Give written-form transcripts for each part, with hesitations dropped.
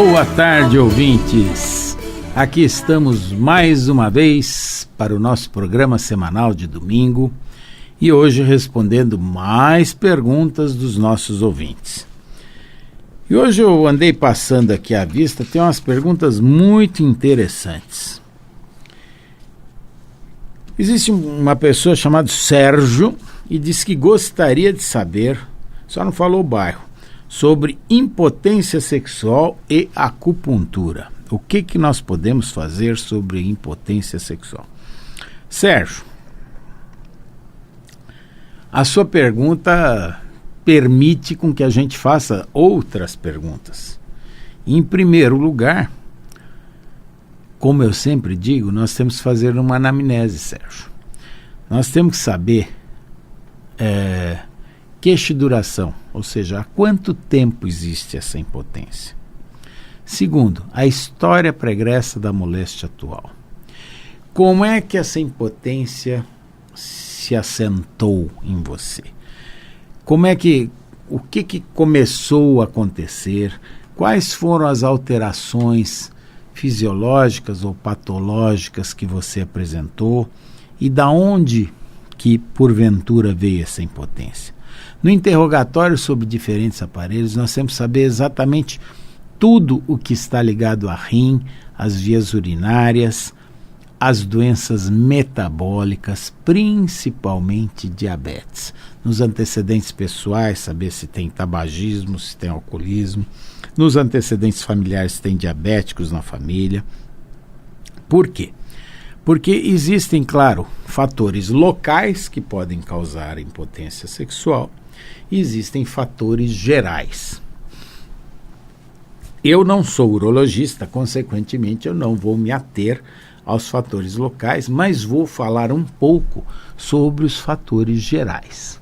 Boa tarde, ouvintes. Aqui estamos mais uma vez para o nosso programa semanal de domingo e hoje respondendo mais perguntas dos nossos ouvintes. E hoje eu andei passando aqui à vista, tem umas perguntas muito interessantes. Existe uma pessoa chamada Sérgio e diz que gostaria de saber, só não falou o bairro, sobre impotência sexual e acupuntura. O que nós podemos fazer sobre impotência sexual? Sérgio, a sua pergunta permite com que a gente faça outras perguntas. Em primeiro lugar, como eu sempre digo, nós temos que fazer uma anamnese, Sérgio. Nós temos que saber queixa e duração, ou seja, há quanto tempo existe essa impotência. Segundo, a história pregressa da moléstia atual. Como é que essa impotência se assentou em você? O que começou a acontecer? Quais foram as alterações fisiológicas ou patológicas que você apresentou? E da onde que, porventura, veio essa impotência? No interrogatório sobre diferentes aparelhos, nós temos que saber exatamente tudo o que está ligado a rim, as vias urinárias, as doenças metabólicas, principalmente diabetes. Nos antecedentes pessoais, saber se tem tabagismo, se tem alcoolismo. Nos antecedentes familiares, se tem diabéticos na família. Por quê? Porque existem, claro, fatores locais que podem causar impotência sexual e existem fatores gerais. Eu não sou urologista, consequentemente eu não vou me ater aos fatores locais, mas vou falar um pouco sobre os fatores gerais.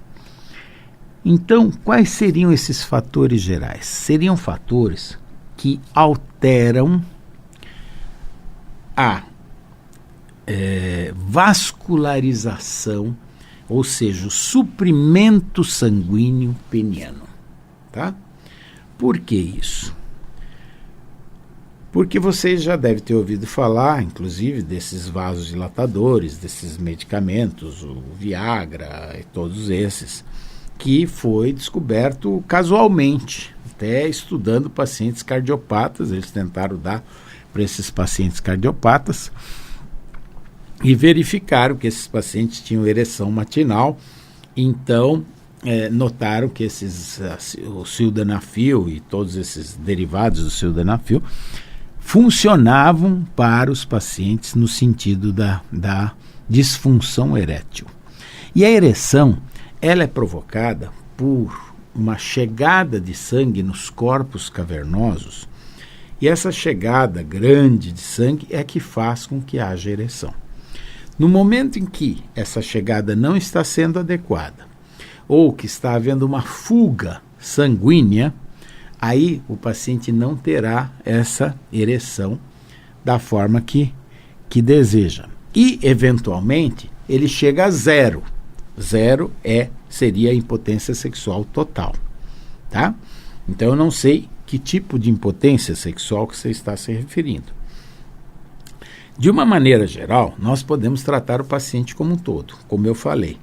Então, quais seriam esses fatores gerais? Seriam fatores que alteram a vascularização, ou seja, o suprimento sanguíneo peniano. Tá? Por que isso? Porque você já deve ter ouvido falar, inclusive, desses vasodilatadores, desses medicamentos, o Viagra e todos esses, que foi descoberto casualmente, até estudando pacientes cardiopatas. Eles tentaram dar para esses pacientes cardiopatas e verificaram que esses pacientes tinham ereção matinal. Então, notaram que o sildenafil e todos esses derivados do sildenafil funcionavam para os pacientes no sentido da disfunção erétil. E a ereção, ela é provocada por uma chegada de sangue nos corpos cavernosos, e essa chegada grande de sangue é que faz com que haja ereção. No momento em que essa chegada não está sendo adequada, ou que está havendo uma fuga sanguínea, aí o paciente não terá essa ereção da forma que deseja. E, eventualmente, ele chega a zero. Zero seria a impotência sexual total. Tá? Então, eu não sei que tipo de impotência sexual que você está se referindo. De uma maneira geral, nós podemos tratar o paciente como um todo, como eu falei.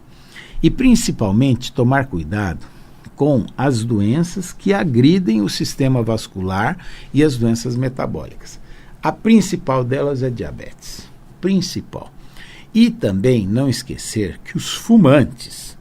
E, principalmente, tomar cuidado com as doenças que agridem o sistema vascular e as doenças metabólicas. A principal delas é diabetes. Principal. E também não esquecer que os fumantes,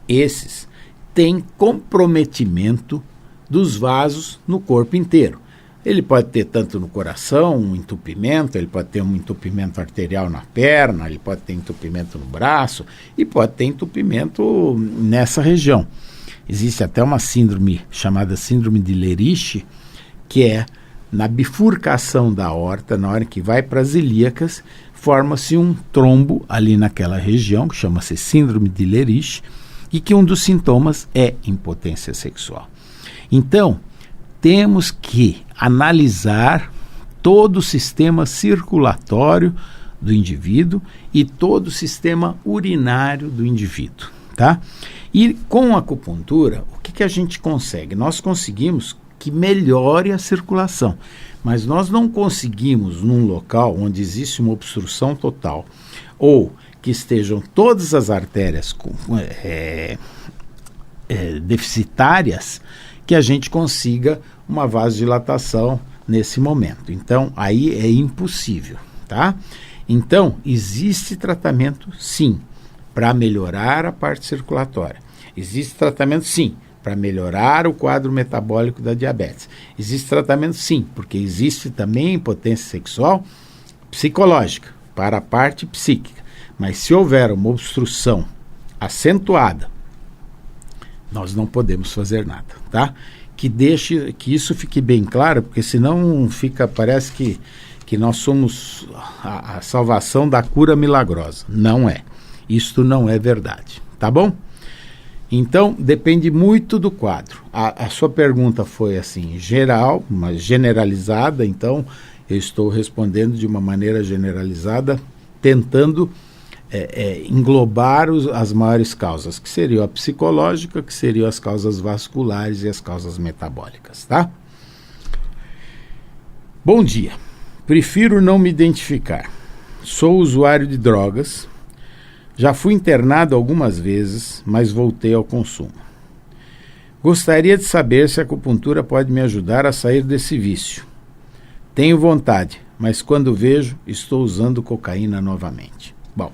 esses, têm comprometimento dos vasos no corpo inteiro. Ele pode ter tanto no coração, um entupimento, ele pode ter um entupimento arterial na perna, ele pode ter entupimento no braço e pode ter entupimento nessa região. Existe até uma síndrome chamada síndrome de Leriche, que é na bifurcação da aorta, na hora que vai para as ilíacas, forma-se um trombo ali naquela região, que chama-se síndrome de Leriche, e que um dos sintomas é impotência sexual. Então, temos que analisar todo o sistema circulatório do indivíduo e todo o sistema urinário do indivíduo, tá? E com a acupuntura, o que a gente consegue? Nós conseguimos que melhore a circulação, mas nós não conseguimos, num local onde existe uma obstrução total, ou que estejam todas as artérias deficitárias, que a gente consiga uma vasodilatação nesse momento. Então, aí é impossível, tá? Então, existe tratamento, sim, para melhorar a parte circulatória. Existe tratamento, sim, para melhorar o quadro metabólico da diabetes. Existe tratamento, sim, porque existe também impotência sexual psicológica, para a parte psíquica. Mas se houver uma obstrução acentuada, nós não podemos fazer nada, tá? Que isso fique bem claro, porque senão parece que nós somos a salvação da cura milagrosa. Não é. Isto não é verdade, tá bom? Então, depende muito do quadro. A sua pergunta foi assim, geral, mas generalizada, então eu estou respondendo de uma maneira generalizada, tentando englobar as maiores causas, que seriam a psicológica, que seriam as causas vasculares e as causas metabólicas, tá? Bom dia. Prefiro não me identificar. Sou usuário de drogas. Já fui internado algumas vezes, mas voltei ao consumo. Gostaria de saber se a acupuntura pode me ajudar a sair desse vício. Tenho vontade, mas quando vejo, estou usando cocaína novamente. Bom,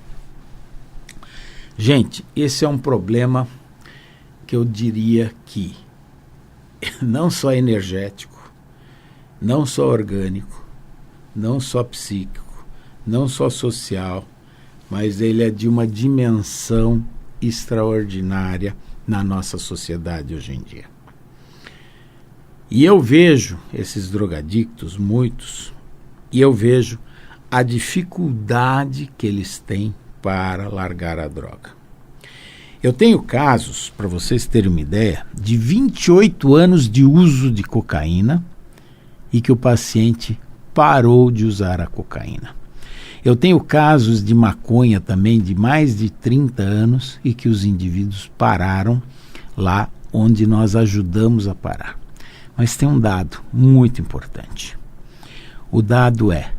gente, esse é um problema que eu diria que não só energético, não só orgânico, não só psíquico, não só social, mas ele é de uma dimensão extraordinária na nossa sociedade hoje em dia. E eu vejo esses drogadictos, muitos, e eu vejo a dificuldade que eles têm para largar a droga. Eu tenho casos, para vocês terem uma ideia, de 28 anos de uso de cocaína e que o paciente parou de usar a cocaína. Eu tenho casos de maconha também de mais de 30 anos e que os indivíduos pararam lá onde nós ajudamos a parar. Mas tem um dado muito importante. O dado é,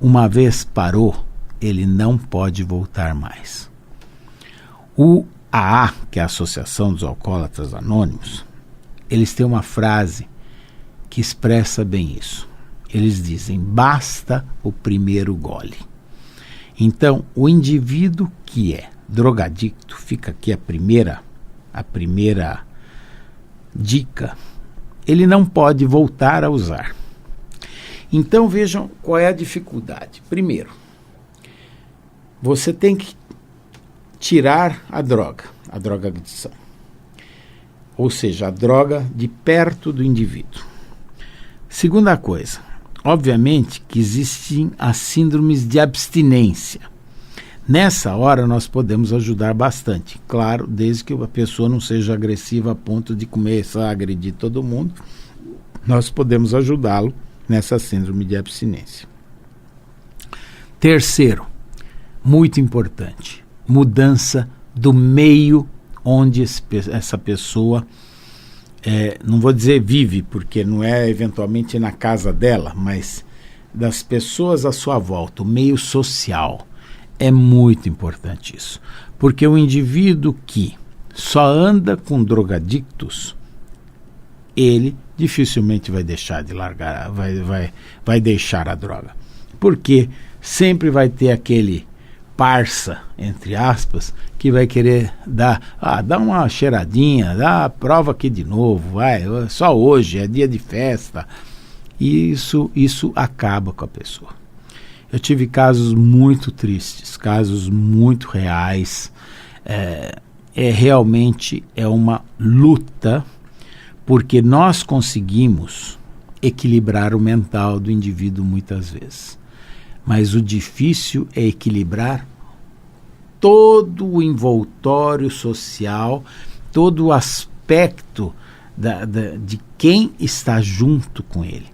uma vez parou, ele não pode voltar mais. O AA, que é a Associação dos Alcoólatras Anônimos, eles têm uma frase que expressa bem isso. Eles dizem, basta o primeiro gole. Então, o indivíduo que é drogadicto, fica aqui a primeira dica, ele não pode voltar a usar. Então, vejam qual é a dificuldade. Primeiro, você tem que tirar a drogadição. Ou seja, a droga de perto do indivíduo. Segunda coisa, obviamente que existem as síndromes de abstinência. Nessa hora nós podemos ajudar bastante, claro, desde que a pessoa não seja agressiva a ponto de começar a agredir todo mundo, nós podemos ajudá-lo nessa síndrome de abstinência. Terceiro, muito importante, mudança do meio onde essa pessoa não vou dizer vive, porque não é eventualmente na casa dela, mas das pessoas à sua volta, o meio social. É muito importante isso, porque o indivíduo que só anda com drogadictos, ele dificilmente vai deixar de largar, vai deixar a droga, porque sempre vai ter aquele parça, entre aspas, que vai querer dá uma cheiradinha, prova aqui de novo, só hoje, é dia de festa. E isso acaba com a pessoa. Eu tive casos muito tristes, casos muito reais. Realmente é uma luta, porque nós conseguimos equilibrar o mental do indivíduo muitas vezes. Mas o difícil é equilibrar todo o envoltório social, todo o aspecto de quem está junto com ele.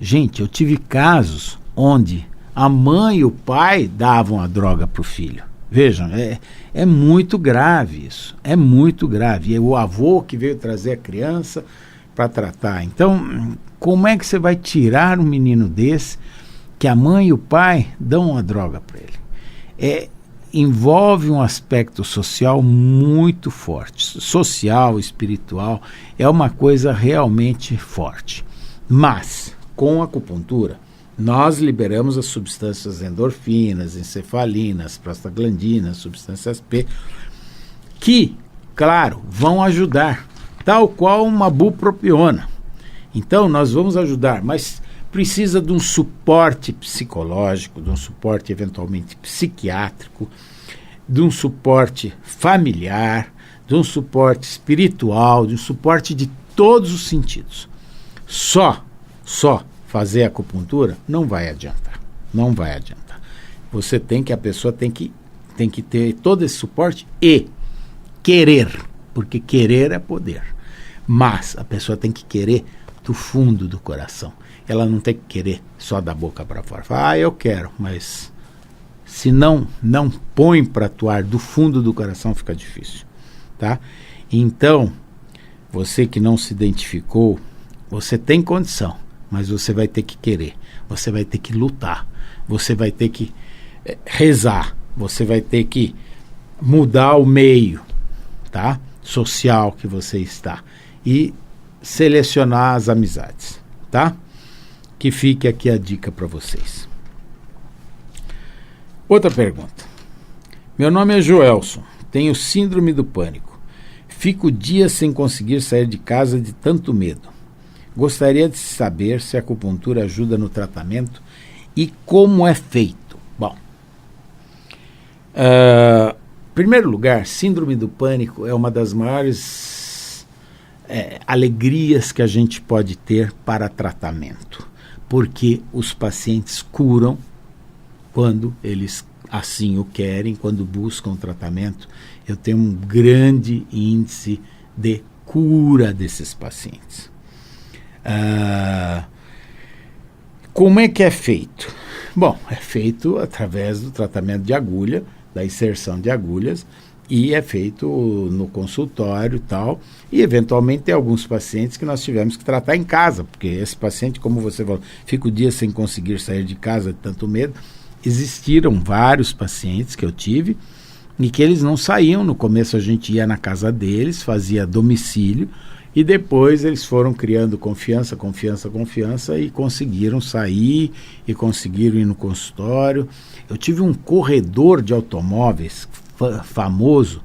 Gente, eu tive casos onde a mãe e o pai davam a droga para o filho. Vejam, é muito grave isso, é muito grave. É o avô que veio trazer a criança para tratar. Então, como é que você vai tirar um menino desse que a mãe e o pai dão uma droga para ele? Envolve um aspecto social muito forte, social, espiritual, é uma coisa realmente forte. Mas, com a acupuntura, nós liberamos as substâncias endorfinas, encefalinas, prostaglandinas, substâncias P, que, claro, vão ajudar, tal qual uma bupropiona. Então, nós vamos ajudar, mas precisa de um suporte psicológico, de um suporte eventualmente psiquiátrico, de um suporte familiar, de um suporte espiritual, de um suporte de todos os sentidos. Só fazer acupuntura não vai adiantar. Não vai adiantar. A pessoa tem que ter todo esse suporte e querer, porque querer é poder. Mas a pessoa tem que querer do fundo do coração. Ela não tem que querer só da boca para fora. Fala, eu quero, mas se não põe para atuar do fundo do coração, fica difícil, tá? Então, você que não se identificou, você tem condição, mas você vai ter que querer, você vai ter que lutar, você vai ter que rezar, você vai ter que mudar o meio, tá? Social que você está e selecionar as amizades, tá? Que fique aqui a dica para vocês. Outra pergunta. Meu nome é Joelson, tenho síndrome do pânico. Fico dias sem conseguir sair de casa de tanto medo. Gostaria de saber se a acupuntura ajuda no tratamento e como é feito. Bom, em primeiro lugar, síndrome do pânico é uma das maiores alegrias que a gente pode ter para tratamento, porque os pacientes curam quando eles assim o querem, quando buscam tratamento. Eu tenho um grande índice de cura desses pacientes. Como é que é feito? Bom, é feito através do tratamento de agulha, da inserção de agulhas, e é feito no consultório e tal, e eventualmente tem alguns pacientes que nós tivemos que tratar em casa, porque esse paciente, como você falou, fica o dia sem conseguir sair de casa de tanto medo. Existiram vários pacientes que eu tive e que eles não saíam. No começo a gente ia na casa deles, fazia domicílio, e depois eles foram criando confiança e conseguiram sair e conseguiram ir no consultório. Eu tive um corredor de automóveis famoso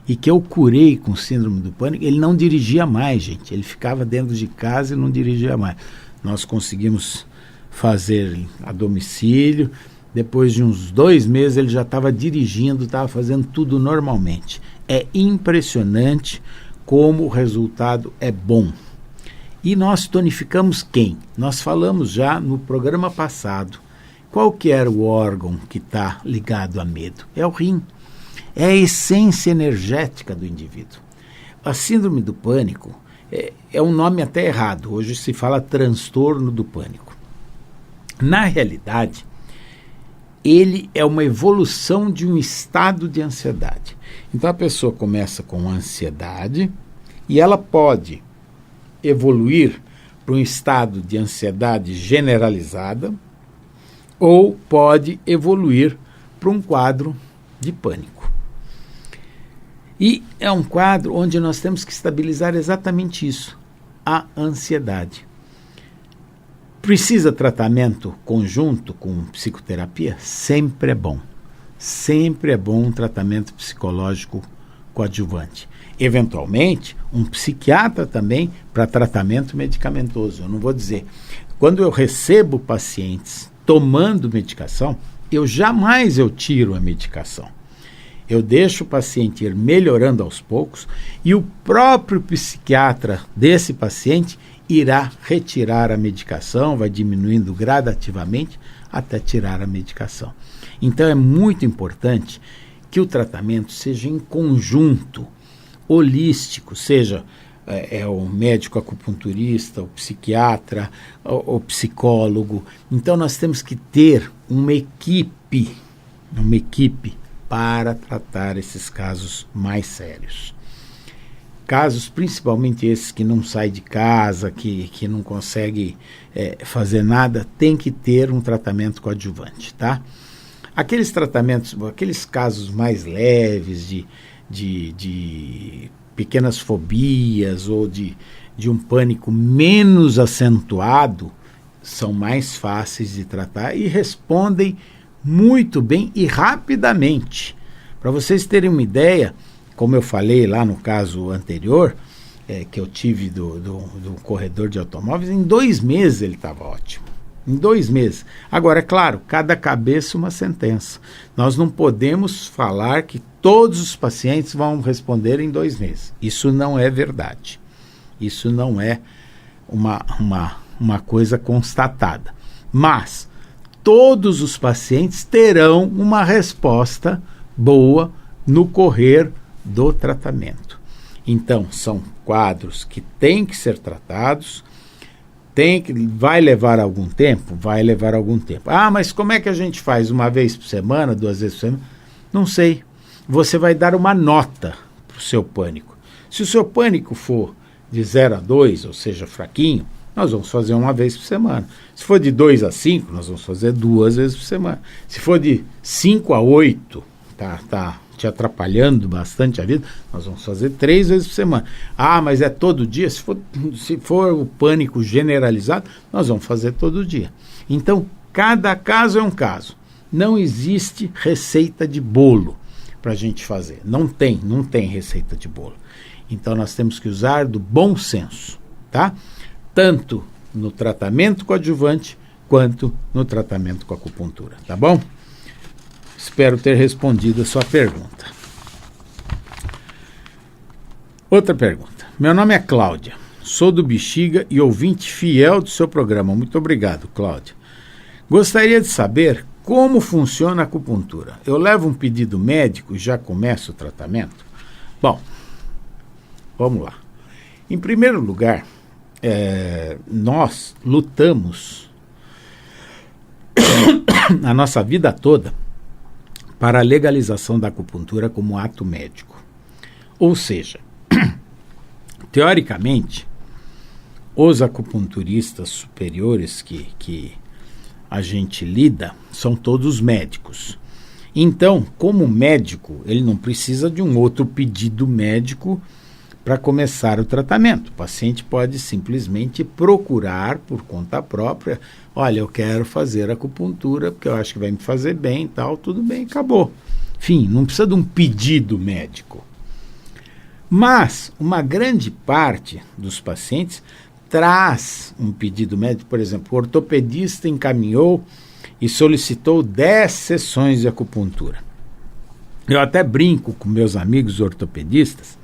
e que eu curei com síndrome do pânico. Ele não dirigia mais, gente. Ele ficava dentro de casa e não dirigia mais. Nós conseguimos fazer a domicílio. Depois de uns 2 meses ele já estava dirigindo, estava fazendo tudo normalmente. É impressionante como o resultado é bom. E nós tonificamos quem? Nós falamos já no programa passado. Qual que era o órgão que está ligado a medo? É o rim. É a essência energética do indivíduo. A síndrome do pânico é um nome até errado. Hoje se fala transtorno do pânico. Na realidade, ele é uma evolução de um estado de ansiedade. Então a pessoa começa com ansiedade e ela pode evoluir para um estado de ansiedade generalizada ou pode evoluir para um quadro de pânico. E é um quadro onde nós temos que estabilizar exatamente isso, a ansiedade. Precisa tratamento conjunto com psicoterapia? Sempre é bom. Sempre é bom um tratamento psicológico coadjuvante. Eventualmente, um psiquiatra também para tratamento medicamentoso. Eu não vou dizer. Quando eu recebo pacientes tomando medicação, eu jamais tiro a medicação. Eu deixo o paciente ir melhorando aos poucos e o próprio psiquiatra desse paciente irá retirar a medicação, vai diminuindo gradativamente até tirar a medicação. Então é muito importante que o tratamento seja em conjunto, holístico, seja o médico acupunturista, o psiquiatra, o psicólogo. Então nós temos que ter uma equipe para tratar esses casos mais sérios. casos, principalmente esses que não saem de casa, que não consegue fazer nada, tem que ter um tratamento coadjuvante, tá? Aqueles tratamentos, aqueles casos mais leves de pequenas fobias ou de um pânico menos acentuado, são mais fáceis de tratar e respondem muito bem e rapidamente. Para vocês terem uma ideia, como eu falei lá no caso anterior, que eu tive do corredor de automóveis, em 2 meses ele estava ótimo. Em 2 meses. Agora, é claro, cada cabeça uma sentença. Nós não podemos falar que todos os pacientes vão responder em 2 meses. Isso não é verdade. Isso não é uma coisa constatada. Mas todos os pacientes terão uma resposta boa no correr do tratamento. Então, são quadros que têm que ser tratados. Vai levar algum tempo? Vai levar algum tempo. Ah, mas como é que a gente faz? 1 vez por semana, 2 vezes por semana? Não sei. Você vai dar uma nota para o seu pânico. Se o seu pânico for de 0 a 2, ou seja, fraquinho, nós vamos fazer 1 vez por semana. Se for de 2 a 5, nós vamos fazer 2 vezes por semana. Se for de 5 a 8, tá te atrapalhando bastante a vida, nós vamos fazer 3 vezes por semana. Ah, mas é todo dia? Se for o pânico generalizado, nós vamos fazer todo dia. Então, cada caso é um caso. Não existe receita de bolo para a gente fazer. Não tem receita de bolo. Então, nós temos que usar do bom senso, tá? Tanto no tratamento coadjuvante, quanto no tratamento com acupuntura, tá bom? Espero ter respondido a sua pergunta. Outra pergunta. Meu nome é Cláudia. Sou do Bexiga e ouvinte fiel do seu programa. Muito obrigado, Cláudia. Gostaria de saber como funciona a acupuntura. Eu levo um pedido médico e já começo o tratamento? Bom, vamos lá. Em primeiro lugar, nós lutamos a nossa vida toda para a legalização da acupuntura como ato médico. Ou seja, teoricamente, os acupunturistas superiores que a gente lida são todos médicos. Então, como médico, ele não precisa de um outro pedido médico para começar o tratamento. O paciente pode simplesmente procurar por conta própria. Olha, eu quero fazer acupuntura porque eu acho que vai me fazer bem e tal, tudo bem, acabou. Enfim, não precisa de um pedido médico. Mas uma grande parte dos pacientes traz um pedido médico. Por exemplo, o ortopedista encaminhou e solicitou 10 sessões de acupuntura. Eu até brinco com meus amigos ortopedistas,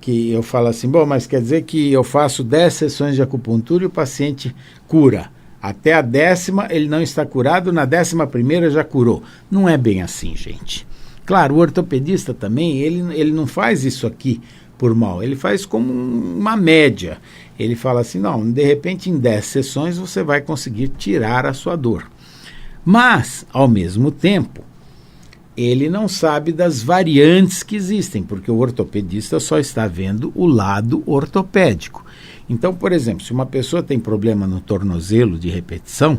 que eu falo assim, bom, mas quer dizer que eu faço 10 sessões de acupuntura e o paciente cura. Até a 10ª ele não está curado, na 11ª já curou. Não é bem assim, gente. Claro, o ortopedista também, ele não faz isso aqui por mal, ele faz como uma média. Ele fala assim, não, de repente em 10 sessões você vai conseguir tirar a sua dor. Mas, ao mesmo tempo, ele não sabe das variantes que existem, porque o ortopedista só está vendo o lado ortopédico. Então, por exemplo, se uma pessoa tem problema no tornozelo de repetição,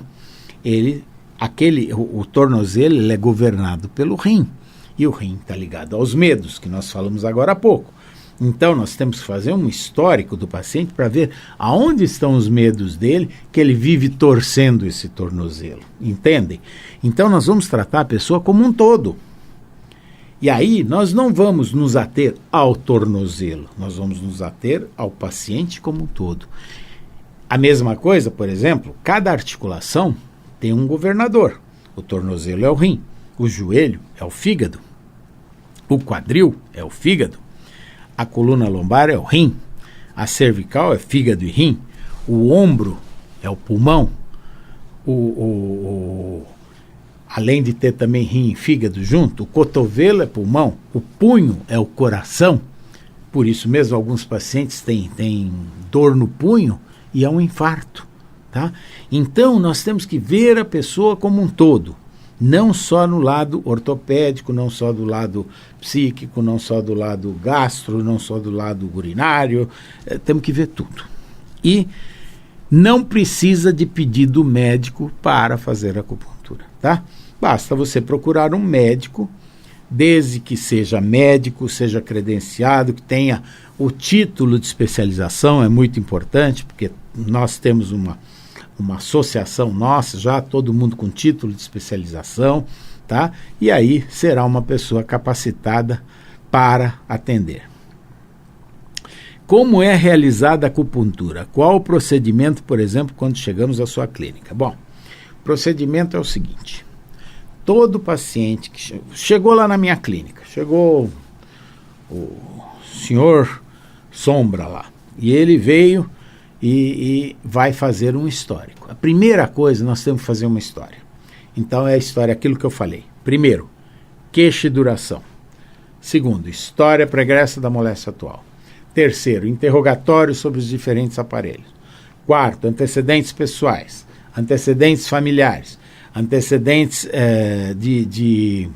o tornozelo ele é governado pelo rim. E o rim está ligado aos medos, que nós falamos agora há pouco. Então, nós temos que fazer um histórico do paciente para ver aonde estão os medos dele, que ele vive torcendo esse tornozelo. Entendem? Então, nós vamos tratar a pessoa como um todo. E aí, nós não vamos nos ater ao tornozelo, nós vamos nos ater ao paciente como um todo. A mesma coisa, por exemplo, cada articulação tem um governador. O tornozelo é o rim, o joelho é o fígado, o quadril é o fígado, a coluna lombar é o rim, a cervical é fígado e rim, o ombro é o pulmão, além de ter também rim e fígado junto, o cotovelo é pulmão, o punho é o coração. Por isso mesmo, alguns pacientes têm dor no punho e é um infarto. Tá? Então, nós temos que ver a pessoa como um todo. não só no lado ortopédico, não só do lado psíquico, não só do lado gastro, não só do lado urinário, temos que ver tudo. E não precisa de pedido médico para fazer acupuntura, tá? Basta você procurar um médico, desde que seja médico, seja credenciado, que tenha o título de especialização, é muito importante, porque nós temos uma associação nossa, já todo mundo com título de especialização, tá? E aí será uma pessoa capacitada para atender. Como é realizada a acupuntura? Qual o procedimento, por exemplo, quando chegamos à sua clínica? Bom, o procedimento é o seguinte: todo paciente que chegou lá na minha clínica, chegou o senhor Sombra lá, e ele veio e vai fazer um histórico. A primeira coisa, nós temos que fazer uma história. Então é a história, aquilo que eu falei. Primeiro, queixa e duração. Segundo, história pregressa da moléstia atual. Terceiro, interrogatório sobre os diferentes aparelhos. Quarto, antecedentes pessoais, antecedentes familiares, antecedentes de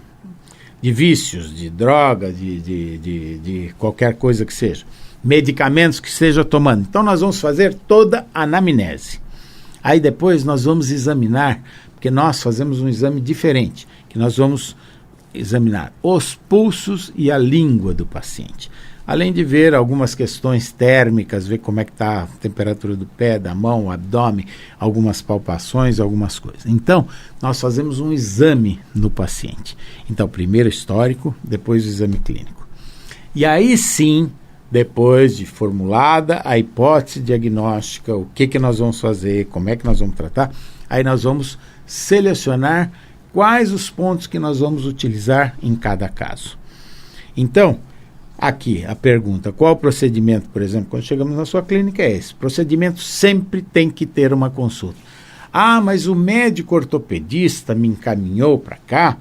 vícios, de droga, de qualquer coisa que seja. Medicamentos que esteja tomando. Então nós vamos fazer toda a anamnese. Aí depois nós vamos examinar, porque nós fazemos um exame diferente, que nós vamos examinar os pulsos e a língua do paciente. Além de ver algumas questões térmicas, ver como é que está a temperatura do pé, da mão, o abdômen, algumas palpações, algumas coisas. Então, nós fazemos um exame no paciente. Então, primeiro histórico, depois o exame clínico. E aí sim, depois de formulada a hipótese diagnóstica, o que nós vamos fazer, como é que nós vamos tratar, aí nós vamos selecionar quais os pontos que nós vamos utilizar em cada caso. Então, aqui a pergunta, qual o procedimento, por exemplo, quando chegamos na sua clínica é esse. Procedimento sempre tem que ter uma consulta. Ah, mas o médico ortopedista me encaminhou para cá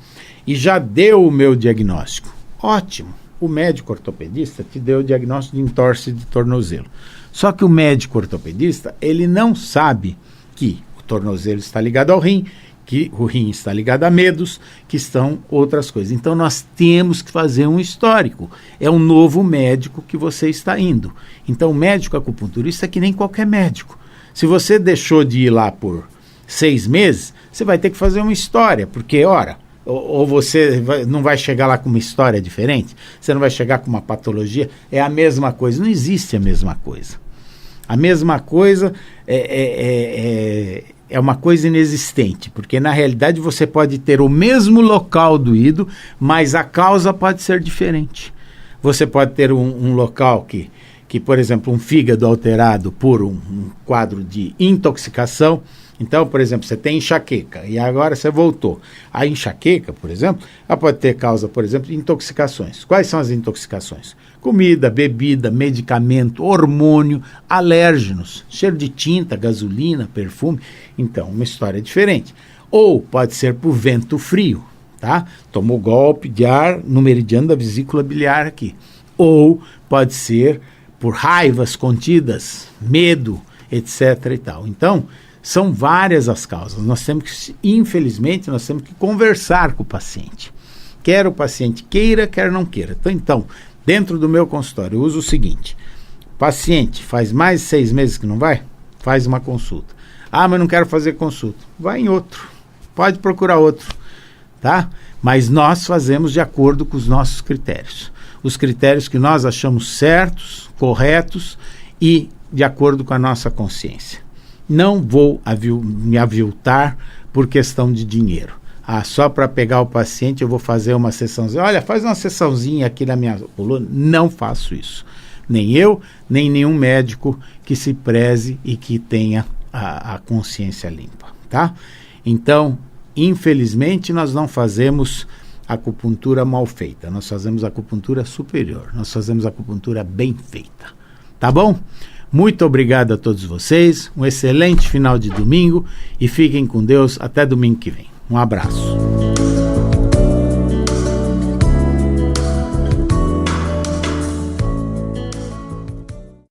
e já deu o meu diagnóstico. Ótimo. O médico ortopedista te deu o diagnóstico de entorse de tornozelo. Só que o médico ortopedista, ele não sabe que o tornozelo está ligado ao rim, que o rim está ligado a medos, que estão outras coisas. Então nós temos que fazer um histórico. É um novo médico que você está indo. Então o médico acupunturista é que nem qualquer médico. Se você deixou de ir lá por 6 meses, você vai ter que fazer uma história, porque, ora, ou você não vai chegar lá com uma história diferente, você não vai chegar com uma patologia, é a mesma coisa. Não existe a mesma coisa. A mesma coisa é uma coisa inexistente, porque na realidade você pode ter o mesmo local doído, mas a causa pode ser diferente. Você pode ter um local que, por exemplo, um fígado alterado por um quadro de intoxicação. Então, por exemplo, você tem enxaqueca e agora você voltou. A enxaqueca, por exemplo, ela pode ter causa, por exemplo, de intoxicações. Quais são as intoxicações? Comida, bebida, medicamento, hormônio, alérgenos, cheiro de tinta, gasolina, perfume. Então, uma história diferente. Ou pode ser por vento frio, tá? Tomou golpe de ar no meridiano da vesícula biliar aqui. Ou pode ser por raivas contidas, medo, etc. e tal. Então, são várias as causas. Nós temos que, infelizmente, nós temos que conversar com o paciente. Quer o paciente queira, quer não queira. Então, dentro do meu consultório, eu uso o seguinte: paciente faz mais de 6 meses que não vai? Faz uma consulta. Ah, mas não quero fazer consulta. Vai em outro. Pode procurar outro. Tá? Mas nós fazemos de acordo com os nossos critérios. Os critérios que nós achamos certos, corretos e de acordo com a nossa consciência. Não vou me aviltar por questão de dinheiro. Ah, só para pegar o paciente eu vou fazer uma sessãozinha. Olha, faz uma sessãozinha aqui na minha coluna. Não faço isso. Nem eu, nem nenhum médico que se preze e que tenha a consciência limpa, tá? Então, infelizmente, nós não fazemos acupuntura mal feita. Nós fazemos acupuntura superior. Nós fazemos acupuntura bem feita. Tá bom? Muito obrigado a todos vocês, um excelente final de domingo e fiquem com Deus até domingo que vem. Um abraço.